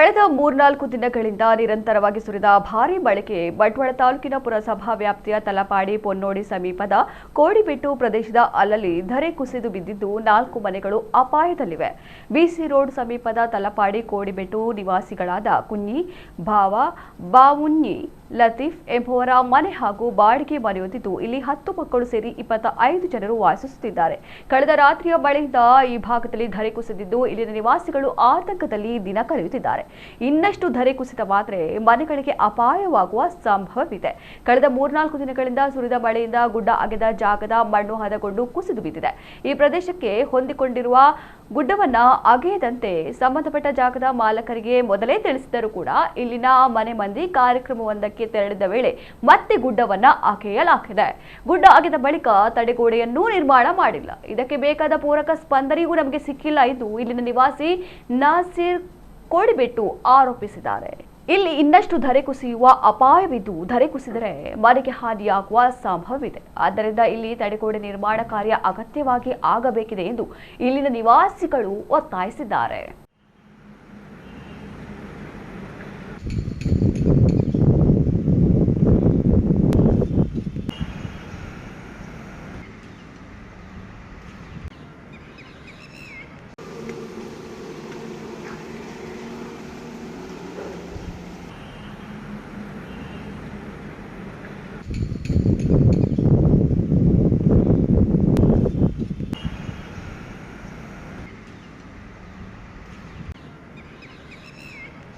ಕಳೆದ 3-4 ದಿನಗಳಿಂದ ನಿರಂತರವಾಗಿ ಸುರಿದ ಭಾರೀ ಮಳೆಗೆ ಬಂಟ್ವಾಳ ತಾಲೂಕಿನ ಪುರಸಭಾ ವ್ಯಾಪ್ತಿಯ ತಲಪಾಡಿ ಪೊನ್ನೋಡಿ ಸಮೀಪದ ಕೋಡಿಬೆಟ್ಟು ಪ್ರದೇಶದ ಅಲ್ಲಲ್ಲಿ ಧರೆ ಕುಸಿದು ಬಿದ್ದಿದ್ದು 4 ಮನೆಗಳು ಅಪಾಯದಲ್ಲಿವೆ. ಬಿಸಿ ರೋಡ್ ಸಮೀಪದ ತಲಪಾಡಿ ಕೋಡಿಬೆಟ್ಟು ನಿವಾಸಿಗಳಾದ ಕುഞ്ഞി, ಭಾವ, ಬಾವುഞ്ഞി, ಲತೀಫ್ ಎಂಬುವರ ಮನೆ ಹಾಗೂ ಬಾಡಿಗೆ ಮನೆಯೊಂದಿದ್ದು ಇಲ್ಲಿ 10 ಮಕ್ಕಳು ಸೇರಿ 25 ಜನರು ವಾಸಿಸುತ್ತಿದ್ದಾರೆ. ಕಳೆದ ರಾತ್ರಿಯ ಮಳೆಯಿಂದ ಈ ಭಾಗದಲ್ಲಿ ಧರೆ ಕುಸಿದಿದ್ದು ಇಲ್ಲಿನ ನಿವಾಸಿಗಳು ಆತಂಕದಲ್ಲಿ ದಿನ ಕಳೆಯುತ್ತಿದ್ದಾರೆ. ಇನ್ನಷ್ಟು ಧರೆ ಕುಸಿತವಾದರೆ ಮನೆಗಳಿಗೆ ಅಪಾಯವಾಗುವ ಸಂಭವವಿದೆ. ಕಳೆದ 3-4 ದಿನಗಳಿಂದ ಸುರಿದ ಮಳೆಯಿಂದ ಗುಡ್ಡ ಅಗೆದ ಜಾಗದ ಮಣ್ಣು ಹದಗೊಂಡು ಕುಸಿದು ಬಿದ್ದಿದೆ. ಈ ಪ್ರದೇಶಕ್ಕೆ ಹೊಂದಿಕೊಂಡಿರುವ ಗುಡ್ಡವನ್ನ ಅಗೆಯದಂತೆ ಸಂಬಂಧಪಟ್ಟ ಜಾಗದ ಮಾಲಕರಿಗೆ ಮೊದಲೇ ತಿಳಿಸಿದರೂ ಕೂಡ ಇಲ್ಲಿನ ಮನೆ ಮಂದಿ ಕಾರ್ಯಕ್ರಮವೊಂದಕ್ಕೆ ತೆರಳಿದ ವೇಳೆ ಮತ್ತೆ ಗುಡ್ಡವನ್ನ ಅಗೆಯಲಾಗಿದೆ. ಗುಡ್ಡ ಅಗೆದ ಬಳಿಕ ತಡೆಗೋಡೆಯನ್ನೂ ನಿರ್ಮಾಣ ಮಾಡಿಲ್ಲ. ಇದಕ್ಕೆ ಬೇಕಾದ ಪೂರಕ ಸ್ಪಂದನೆಯೂ ನಮಗೆ ಸಿಕ್ಕಿಲ್ಲ ಎಂದು ಇಲ್ಲಿನ ನಿವಾಸಿ ನಾಸೀರ್ ಕೋಡಿಬೆಟ್ಟು ಆರೋಪಿಸಿದ್ದಾರೆ. ಇಲ್ಲಿ ಇನ್ನಷ್ಟು ಧರೆ ಕುಸಿಯುವ ಅಪಾಯವಿದ್ದು ಧರೆ ಕುಸಿದರೆ ಮನೆಗೆ ಹಾನಿಯಾಗುವ ಸಂಭವವಿದೆ. ಆದ್ದರಿಂದ ಇಲ್ಲಿ ತಡೆಗೋಡೆ ನಿರ್ಮಾಣ ಕಾರ್ಯ ಅಗತ್ಯವಾಗಿ ಆಗಬೇಕಿದೆ ಎಂದು ಇಲ್ಲಿನ ನಿವಾಸಿಗಳು ಒತ್ತಾಯಿಸಿದ್ದಾರೆ.